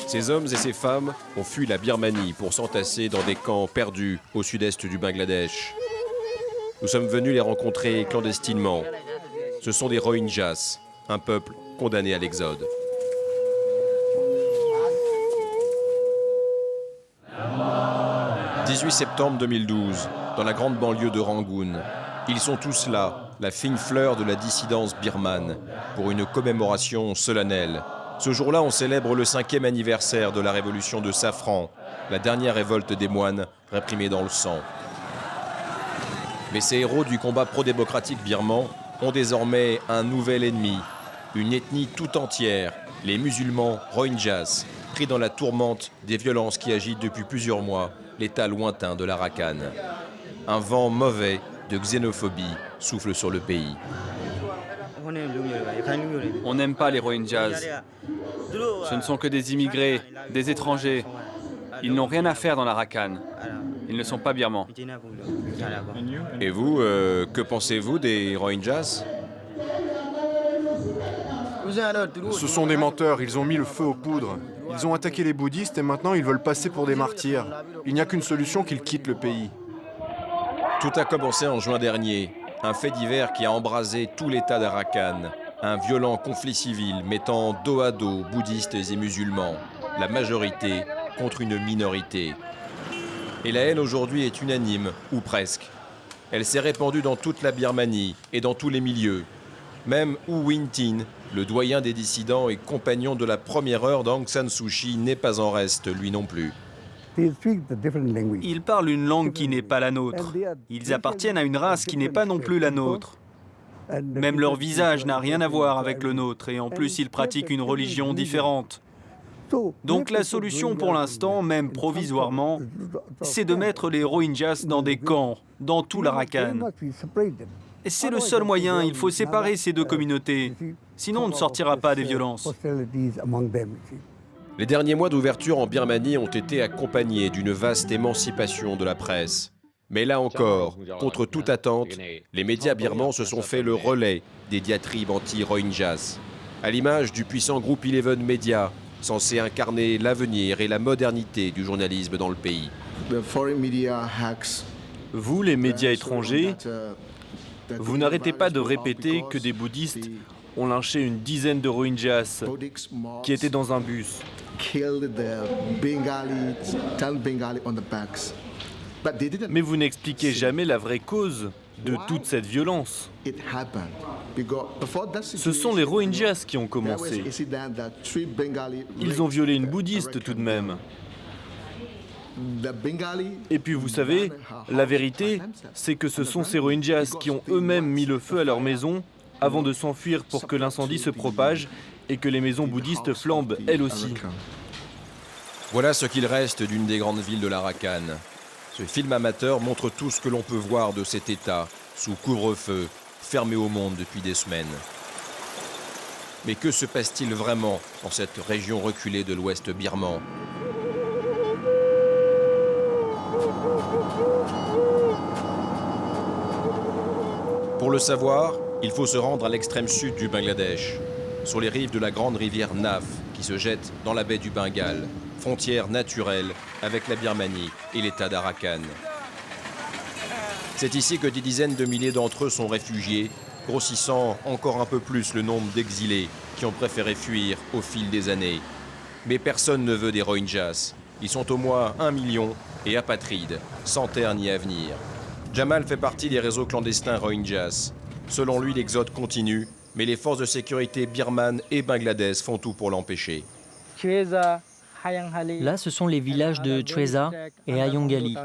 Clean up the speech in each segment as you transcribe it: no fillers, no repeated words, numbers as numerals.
Ces hommes et ces femmes ont fui la Birmanie pour s'entasser dans des camps perdus au sud-est du Bangladesh. Nous sommes venus les rencontrer clandestinement. Ce sont des Rohingyas, un peuple condamné à l'exode. « 18 septembre 2012, dans la grande banlieue de Rangoon. Ils sont tous là, la fine fleur de la dissidence birmane, pour une commémoration solennelle. Ce jour-là, on célèbre le 5e anniversaire de la révolution de Safran, la dernière révolte des moines réprimée dans le sang. Mais ces héros du combat pro-démocratique birman ont désormais un nouvel ennemi, une ethnie tout entière, les musulmans Rohingyas, pris dans la tourmente des violences qui agitent depuis plusieurs mois l'état lointain de l'Arakan. Un vent mauvais de xénophobie souffle sur le pays. On n'aime pas les Rohingyas. Ce ne sont que des immigrés, des étrangers. Ils n'ont rien à faire dans l'Arakan. Ils ne sont pas birmans. Et vous, que pensez-vous des Rohingyas ? Ce sont des menteurs, ils ont mis le feu aux poudres. Ils ont attaqué les bouddhistes et maintenant ils veulent passer pour des martyrs. Il n'y a qu'une solution, qu'ils quittent le pays. Tout a commencé en juin dernier. Un fait divers qui a embrasé tout l'état d'Arakan. Un violent conflit civil mettant dos à dos bouddhistes et musulmans. La majorité contre une minorité. Et la haine aujourd'hui est unanime, ou presque. Elle s'est répandue dans toute la Birmanie et dans tous les milieux. Même U Win Tin, le doyen des dissidents et compagnon de la première heure d'Aung San Suu Kyi, n'est pas en reste, lui non plus. Ils parlent une langue qui n'est pas la nôtre. Ils appartiennent à une race qui n'est pas non plus la nôtre. Même leur visage n'a rien à voir avec le nôtre et en plus ils pratiquent une religion différente. Donc la solution pour l'instant, même provisoirement, c'est de mettre les Rohingyas dans des camps, dans tout l'Arakan. C'est le seul moyen, il faut séparer ces deux communautés, sinon on ne sortira pas des violences. Les derniers mois d'ouverture en Birmanie ont été accompagnés d'une vaste émancipation de la presse. Mais là encore, contre toute attente, les médias birmans se sont fait le relais des diatribes anti-Rohingyas. À l'image du puissant groupe Eleven Media, censé incarner l'avenir et la modernité du journalisme dans le pays. Vous, les médias étrangers, vous n'arrêtez pas de répéter que des bouddhistes ont lynché une dizaine de Rohingyas qui étaient dans un bus. Mais vous n'expliquez jamais la vraie cause de toute cette violence. Ce sont les Rohingyas qui ont commencé. Ils ont violé une bouddhiste tout de même. Et puis vous savez, la vérité, c'est que ce sont ces Rohingyas qui ont eux-mêmes mis le feu à leur maison avant de s'enfuir pour que l'incendie se propage et que les maisons bouddhistes flambent elles aussi. Voilà ce qu'il reste d'une des grandes villes de l'Arakan. Ce film amateur montre tout ce que l'on peut voir de cet état, sous couvre-feu, fermé au monde depuis des semaines. Mais que se passe-t-il vraiment dans cette région reculée de l'ouest birman ? Pour le savoir, il faut se rendre à l'extrême sud du Bangladesh, sur les rives de la grande rivière Naf, qui se jette dans la baie du Bengale, frontière naturelle avec la Birmanie et l'État d'Arakan. C'est ici que des dizaines de milliers d'entre eux sont réfugiés, grossissant encore un peu plus le nombre d'exilés qui ont préféré fuir au fil des années. Mais personne ne veut des Rohingyas. Ils sont au moins 1 million et apatrides, sans terre ni avenir. Jamal fait partie des réseaux clandestins Rohingyas. Selon lui, l'exode continue, mais les forces de sécurité birmanes et bangladaises font tout pour l'empêcher. Là, ce sont les villages de Chweza et Ayongali.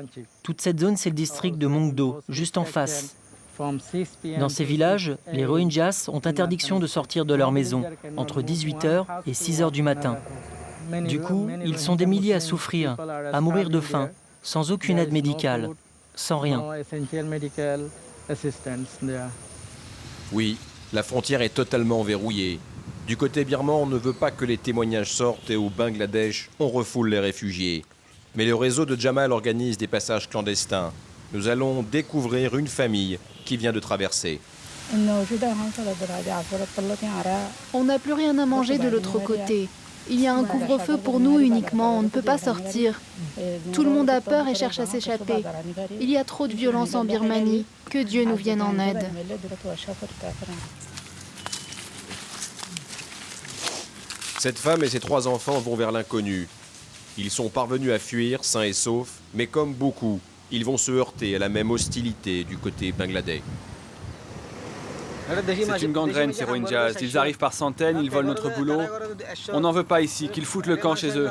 Toute cette zone, c'est le district de Mongdo, juste en face. Dans ces villages, les Rohingyas ont interdiction de sortir de leur maison entre 18h et 6h du matin. Du coup, ils sont des milliers à souffrir, à mourir de faim, sans aucune aide médicale, sans rien. Oui, la frontière est totalement verrouillée. Du côté birman, on ne veut pas que les témoignages sortent et au Bangladesh, on refoule les réfugiés. Mais le réseau de Jamal organise des passages clandestins. Nous allons découvrir une famille qui vient de traverser. On n'a plus rien à manger de l'autre côté. Il y a un couvre-feu pour nous uniquement, on ne peut pas sortir. Tout le monde a peur et cherche à s'échapper. Il y a trop de violence en Birmanie. Que Dieu nous vienne en aide. Cette femme et ses 3 enfants vont vers l'inconnu. Ils sont parvenus à fuir, sains et saufs, mais comme beaucoup, ils vont se heurter à la même hostilité du côté bangladais. C'est une gangrène, ces Rohingyas. Ils arrivent par centaines, ils volent notre boulot. On n'en veut pas ici, qu'ils foutent le camp chez eux.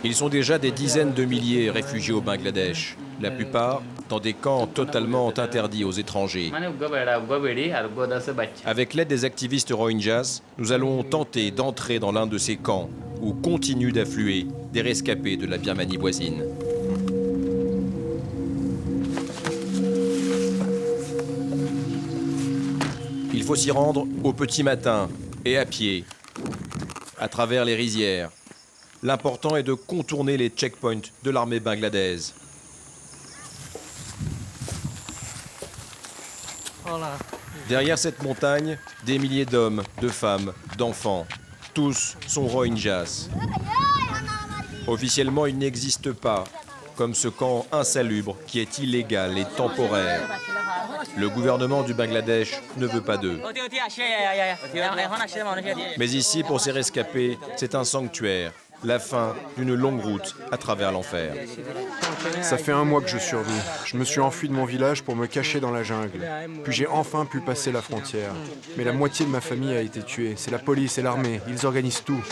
Ils sont déjà des dizaines de milliers réfugiés au Bangladesh, la plupart dans des camps totalement interdits aux étrangers. Avec l'aide des activistes Rohingyas, nous allons tenter d'entrer dans l'un de ces camps où continuent d'affluer des rescapés de la Birmanie voisine. Il faut s'y rendre au petit matin et à pied, à travers les rizières. L'important est de contourner les checkpoints de l'armée bangladaise. Derrière cette montagne, des milliers d'hommes, de femmes, d'enfants. Tous sont Rohingyas. Officiellement, ils n'existent pas, comme ce camp insalubre qui est illégal et temporaire. Le gouvernement du Bangladesh ne veut pas d'eux. Mais ici, pour ces rescapés, c'est un sanctuaire, la fin d'une longue route à travers l'enfer. Ça fait 1 mois que je survis. Je me suis enfui de mon village pour me cacher dans la jungle. Puis j'ai enfin pu passer la frontière. Mais la moitié de ma famille a été tuée. C'est la police et l'armée. Ils organisent tout.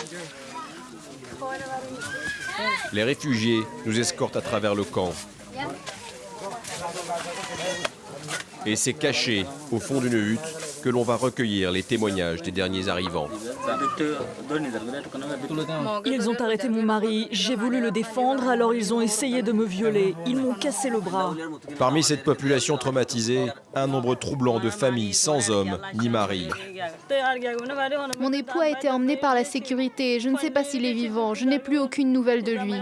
Les réfugiés nous escortent à travers le camp. Et c'est caché au fond d'une hutte que l'on va recueillir les témoignages des derniers arrivants. Ils ont arrêté mon mari, j'ai voulu le défendre, alors ils ont essayé de me violer. Ils m'ont cassé le bras. Parmi cette population traumatisée, un nombre troublant de familles sans homme ni mari. Mon époux a été emmené par la sécurité. Je ne sais pas s'il est vivant. Je n'ai plus aucune nouvelle de lui.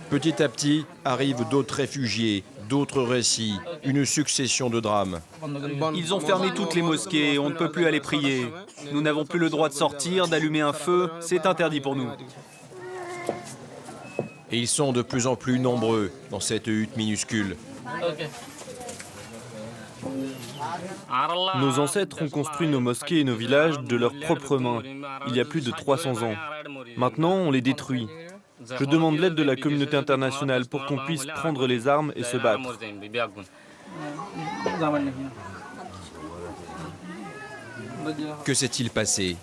Petit à petit, arrivent d'autres réfugiés, d'autres récits, une succession de drames. Ils ont fermé toutes les mosquées, on ne peut plus aller prier. Nous n'avons plus le droit de sortir, d'allumer un feu, c'est interdit pour nous. Et ils sont de plus en plus nombreux dans cette hutte minuscule. Nos ancêtres ont construit nos mosquées et nos villages de leurs propres mains, il y a plus de 300 ans. Maintenant, on les détruit. Je demande l'aide de la communauté internationale pour qu'on puisse prendre les armes et se battre. Que s'est-il passé?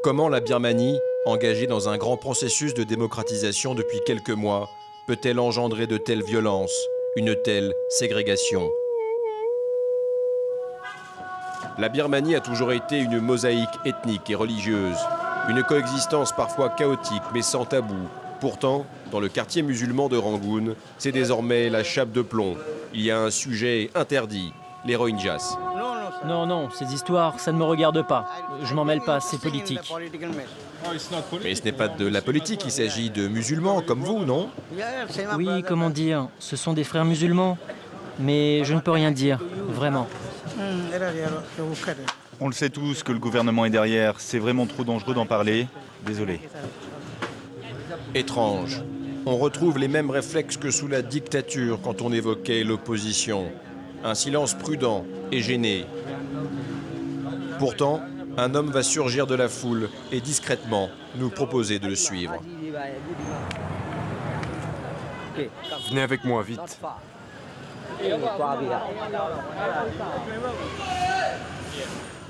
Comment la Birmanie, engagée dans un grand processus de démocratisation depuis quelques mois, peut-elle engendrer de telles violences, une telle ségrégation? La Birmanie a toujours été une mosaïque ethnique et religieuse, une coexistence parfois chaotique mais sans tabou. Pourtant, dans le quartier musulman de Rangoon, c'est désormais la chape de plomb. Il y a un sujet interdit, les Rohingyas. Non, ces histoires, ça ne me regarde pas. Je m'en mêle pas, c'est politique. Mais ce n'est pas de la politique, il s'agit de musulmans comme vous, non? Oui, comment dire, ce sont des frères musulmans. Mais je ne peux rien dire, vraiment. On le sait tous que le gouvernement est derrière, c'est vraiment trop dangereux d'en parler. Désolé. Étrange. On retrouve les mêmes réflexes que sous la dictature quand on évoquait l'opposition. Un silence prudent et gêné. Pourtant, un homme va surgir de la foule et discrètement nous proposer de le suivre. Venez avec moi, vite.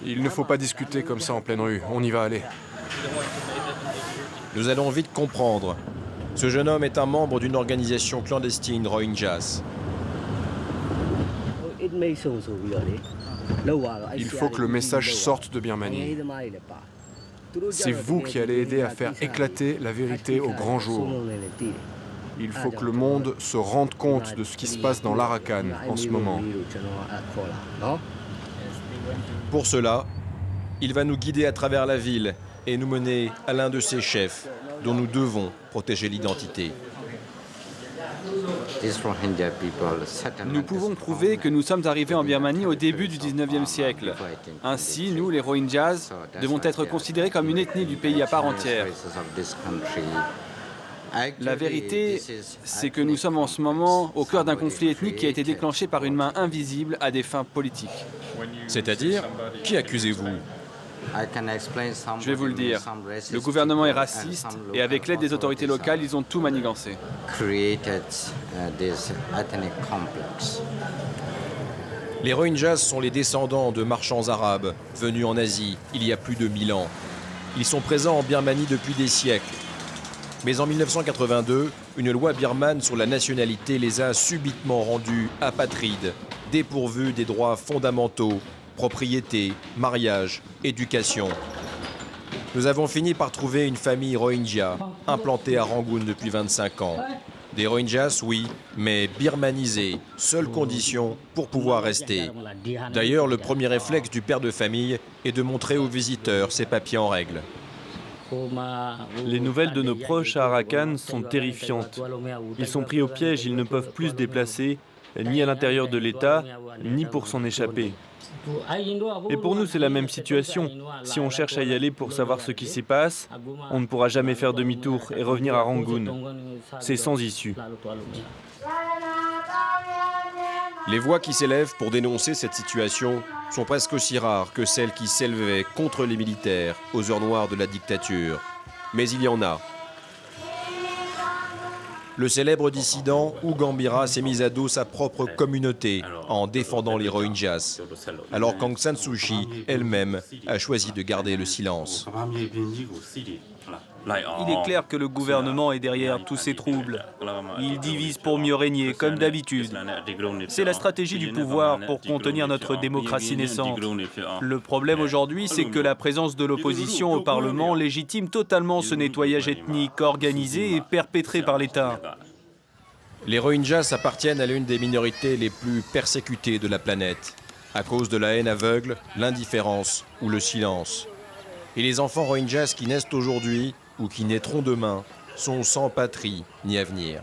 Il ne faut pas discuter comme ça en pleine rue. On y va aller. Nous allons vite comprendre. Ce jeune homme est un membre d'une organisation clandestine Rohingyas. Il faut que le message sorte de Birmanie. C'est vous qui allez aider à faire éclater la vérité au grand jour. Il faut que le monde se rende compte de ce qui se passe dans l'Arakan en ce moment. Pour cela, il va nous guider à travers la ville et nous mener à l'un de ses chefs, dont nous devons protéger l'identité. Nous pouvons prouver que nous sommes arrivés en Birmanie au début du 19e siècle. Ainsi, nous, les Rohingyas, devons être considérés comme une ethnie du pays à part entière. La vérité, c'est que nous sommes en ce moment au cœur d'un conflit ethnique qui a été déclenché par une main invisible à des fins politiques. C'est-à-dire, qui accusez-vous? Je vais vous le dire. Le gouvernement est raciste et avec l'aide des autorités locales, ils ont tout manigancé. Les Rohingyas sont les descendants de marchands arabes venus en Asie il y a plus de 1000 ans. Ils sont présents en Birmanie depuis des siècles. Mais en 1982, une loi birmane sur la nationalité les a subitement rendus apatrides, dépourvus des droits fondamentaux, propriété, mariage, éducation. Nous avons fini par trouver une famille Rohingya, implantée à Rangoon depuis 25 ans. Des Rohingyas, oui, mais birmanisés, seule condition pour pouvoir rester. D'ailleurs, le premier réflexe du père de famille est de montrer aux visiteurs ses papiers en règle. Les nouvelles de nos proches à Arakan sont terrifiantes. Ils sont pris au piège, ils ne peuvent plus se déplacer, ni à l'intérieur de l'État, ni pour s'en échapper. Et pour nous, c'est la même situation. Si on cherche à y aller pour savoir ce qui s'y passe, on ne pourra jamais faire demi-tour et revenir à Rangoon. C'est sans issue. Les voix qui s'élèvent pour dénoncer cette situation sont presque aussi rares que celles qui s'élevaient contre les militaires aux heures noires de la dictature. Mais il y en a. Le célèbre dissident Ugambira s'est mis à dos sa propre communauté en défendant les Rohingyas, alors qu'Aung San Suu Kyi elle-même a choisi de garder le silence. Il est clair que le gouvernement est derrière tous ces troubles. Il divise pour mieux régner, comme d'habitude. C'est la stratégie du pouvoir pour contenir notre démocratie naissante. Le problème aujourd'hui, c'est que la présence de l'opposition au Parlement légitime totalement ce nettoyage ethnique organisé et perpétré par l'État. Les Rohingyas appartiennent à l'une des minorités les plus persécutées de la planète, à cause de la haine aveugle, l'indifférence ou le silence. Et les enfants Rohingyas qui naissent aujourd'hui ou qui naîtront demain sont sans patrie ni avenir.